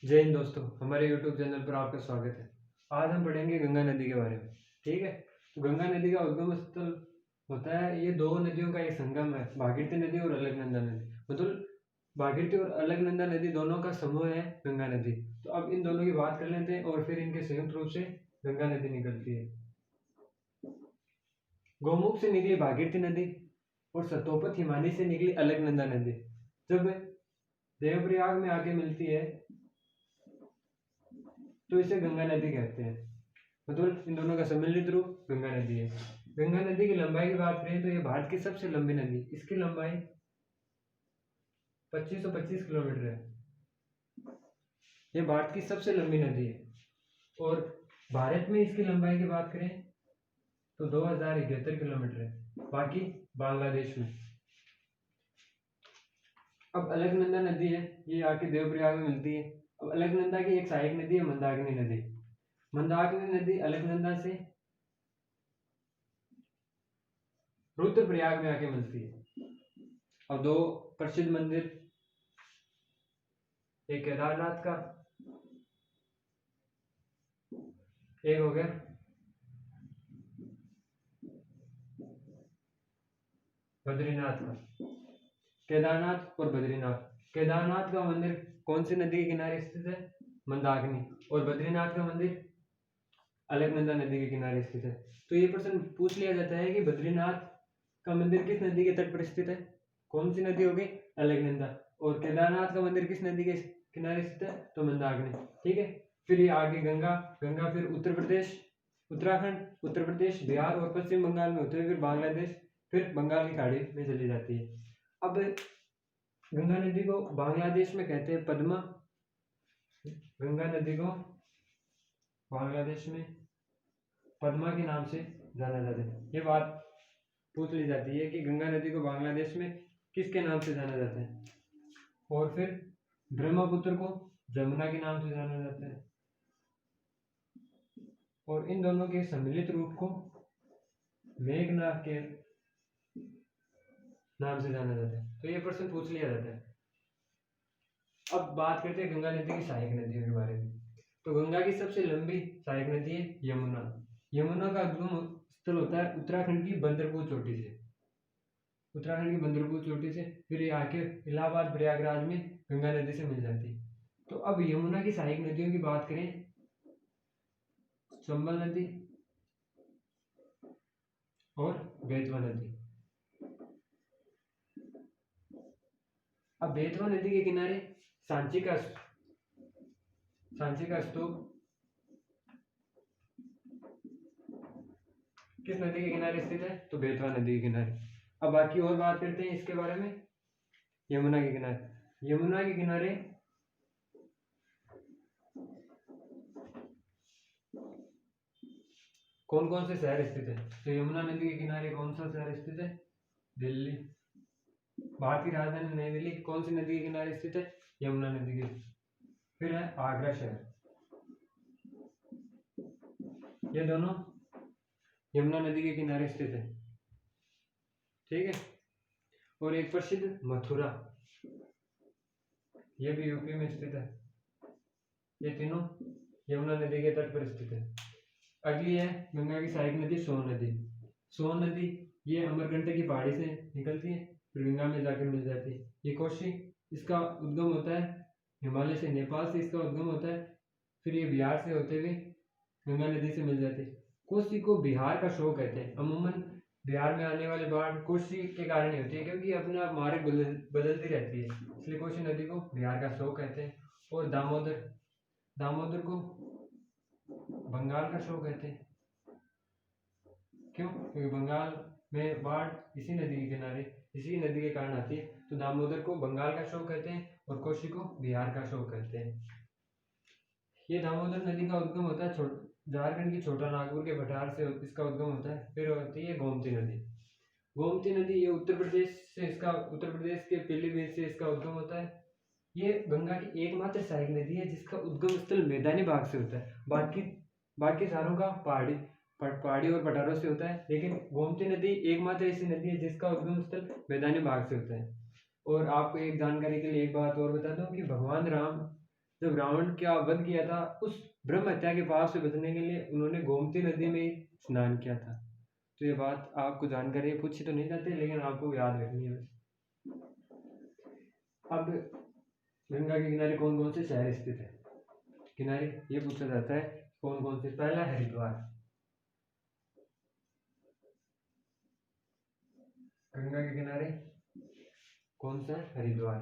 जय हिंद दोस्तों, हमारे यूट्यूब चैनल पर आपका स्वागत है। आज हम पढ़ेंगे गंगा नदी के बारे में। ठीक है। तो गंगा नदी का उद्गम स्थल होता है, ये दो नदियों का एक संगम है, भागीरथी नदी और अलकनंदा नदी। मतलब भागीरथी और अलकनंदा नदी दोनों का समूह है गंगा नदी। तो अब इन दोनों की बात कर लेते हैं और फिर इनके संयुक्त रूप से गंगा नदी निकलती है। गौमुख से निकली भागीरथी नदी और सतोपत हिमानी से निकली अलकनंदा नदी जब देवप्रयाग में आके मिलती है तो इसे गंगा नदी कहते हैं। मतलब इन दोनों का सम्मिलित रूप गंगा नदी है। गंगा नदी की लंबाई की बात करें तो ये भारत की सबसे लंबी नदी, इसकी लंबाई 2525 किलोमीटर है। ये भारत की सबसे लंबी नदी है। और भारत में इसकी लंबाई की बात करें तो 2071 किलोमीटर है, बाकी बांग्लादेश में। अब अलकनंदा नदी है, ये आके देवप्रयाग में मिलती है। अब अलकनंदा की एक सहायक नदी है मंदाकिनी नदी। मंदाकिनी नदी अलकनंदा से रुद्रप्रयाग में आके मिलती है। अब दो प्रसिद्ध मंदिर, एक केदारनाथ का, एक हो गया बद्रीनाथ का। केदारनाथ और बद्रीनाथ। केदारनाथ का मंदिर कौन सी नदी के किनारे स्थित है? मंदाकिनी। और बद्रीनाथ का मंदिर अलकनंदा नदी के किनारे स्थित है। तो ये प्रश्न पूछ लिया जाता है कि बद्रीनाथ का मंदिर किस नदी के तट पर स्थित है? कौन सी नदी होगी? अलकनंदा। और केदारनाथ का मंदिर किस नदी के किनारे स्थित है? तो मंदाकिनी। ठीक है। फिर ये आगे गंगा। गंगा फिर उत्तर प्रदेश, उत्तराखंड, उत्तर प्रदेश, बिहार और पश्चिम बंगाल में होते हुए फिर बांग्लादेश, फिर बंगाल की खाड़ी में चली जाती है। अब गंगा नदी को बांग्लादेश में कहते हैं पद्मा। गंगा नदी को बांग्लादेश में पद्मा के नाम से जाना जाता है। ये बात पूछ ली जाती है कि गंगा नदी को बांग्लादेश में किसके नाम से जाना जाता है। और फिर ब्रह्मपुत्र को जमुना के नाम से जाना जाता है। और इन दोनों के सम्मिलित रूप को मेघना के नाम से जाना जाता है। तो ये प्रश्न पूछ लिया जाता है। अब बात करते हैं गंगा नदी की सहायक नदियों के बारे में। तो गंगा की सबसे लंबी सहायक नदी है यमुना। यमुना का उद्गम स्थल होता है उत्तराखंड की बंदरपुर चोटी से। उत्तराखंड की बंदरपुर चोटी से फिर ये आके इलाहाबाद प्रयागराज में गंगा नदी से मिल जाती है। तो अब यमुना की सहायक नदियों की बात करें, चंबल नदी और बेतवा नदी। अब बेतवा नदी के किनारे सांची का स्तूप किस नदी के किनारे स्थित है? तो बेतवा नदी के किनारे। अब बाकी और बात करते हैं इसके बारे में। यमुना के किनारे, यमुना के किनारे कौन कौन से शहर स्थित है? तो यमुना नदी के किनारे कौन सा शहर स्थित है? दिल्ली। भारत की राजधानी नई दिल्ली कौन सी नदी के किनारे स्थित है? यमुना नदी के। फिर है आगरा शहर, ये दोनों यमुना नदी के किनारे स्थित है। ठीक है। और एक प्रसिद्ध मथुरा, यह भी यूपी में स्थित है। ये तीनों यमुना नदी के तट पर स्थित है। अगली है गंगा की सहायक नदी सोन नदी। सोन नदी ये अमरकंटक की पहाड़ी से निकलती है, फिर गंगा में जाकर मिल जाती है। ये कोशी, इसका उद्गम होता है हिमालय से, नेपाल से इसका उद्गम होता है, फिर ये बिहार से होते हुए गंगा नदी से मिल जाती है। कोसी को बिहार का शोक कहते हैं। अमूमन बिहार में आने वाली बाढ़ कोसी के कारण ही होती है, क्योंकि अपना मार्ग बदलती रहती है, इसलिए कोसी नदी को बिहार का शोक कहते हैं। और दामोदर, दामोदर को बंगाल का शोक कहते हैं। क्यों? क्योंकि बंगाल में बाढ़ इसी नदी के किनारे, इसी नदी के कारण आती है। तो दामोदर को बंगाल का शोक कहते हैं और कोसी को बिहार का शोक कहते हैं। ये दामोदर नदी का उद्गम होता है झारखंड की छोटा नागपुर के भटार से इसका उद्गम होता है। फिर होती है गोमती नदी। गोमती नदी ये उत्तर प्रदेश के पीलीभीत से इसका उद्गम होता है। ये गंगा की एकमात्र सहायक नदी है जिसका उद्गम स्थल मैदानी भाग से होता है। बाकी सारों का पहाड़ी और पठारों से होता है, लेकिन गोमती नदी एकमात्र ऐसी नदी है जिसका उद्गम स्थल मैदानी भाग से होता है। और आपको एक जानकारी के लिए एक बात और बता दूं कि भगवान राम जब रावण का वध किया था, उस ब्रह्म हत्या के पाप से बचने के लिए उन्होंने गोमती नदी में ही स्नान किया था। तो ये बात आपको जानकारी पूछी तो नहीं जाती, लेकिन आपको याद रखनी है। अब गंगा के किनारे कौन कौन से शहर स्थित है? किनारे ये पूछा जाता है कौन कौन से। पहला हरिद्वार, गंगा के किनारे कौन सा? हरिद्वार।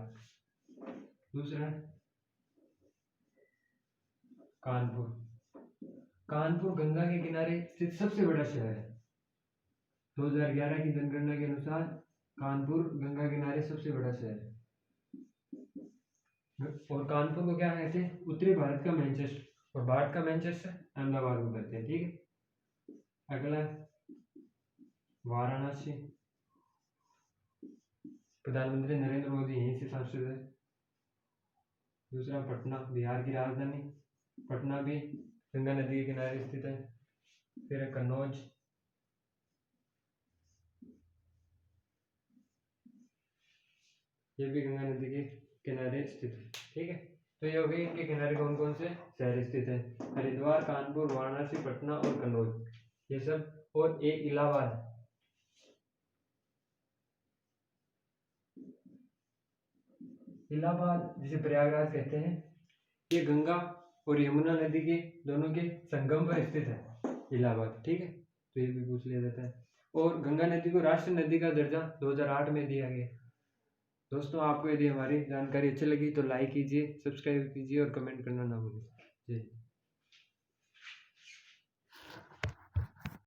दूसरा कानपुर, कानपुर गंगा के किनारे स्थित सबसे बड़ा शहर है। 2011 की जनगणना के अनुसार कानपुर गंगा किनारे सबसे बड़ा शहर है। और कानपुर को क्या कहते हैं? उत्तरी भारत का मैनचेस्टर, और भारत का मैनचेस्टर अहमदाबाद को कहते हैं। ठीक है। अगला वाराणसी, प्रधानमंत्री नरेंद्र मोदी यहीं से सांसद है। दूसरा पटना, बिहार की राजधानी पटना भी गंगा नदी के किनारे स्थित है। फिर है कन्नौज, ये भी गंगा नदी के किनारे स्थित है। ठीक है। तो ये हो गई इनके किनारे कौन कौन से शहर स्थित है? हरिद्वार, कानपुर, वाराणसी, पटना और कन्नौज, ये सब। और एक इलाहाबाद, इलाहाबाद जिसे प्रयागराज कहते हैं, ये गंगा और यमुना नदी के दोनों के संगम पर स्थित है इलाहाबाद। ठीक है। तो ये भी पूछ लिया जाता है। और गंगा नदी को राष्ट्रीय नदी का दर्जा 2008 में दिया गया। दोस्तों, आपको यदि हमारी जानकारी अच्छी लगी तो लाइक कीजिए, सब्सक्राइब कीजिए और कमेंट करना ना भूलें। जी।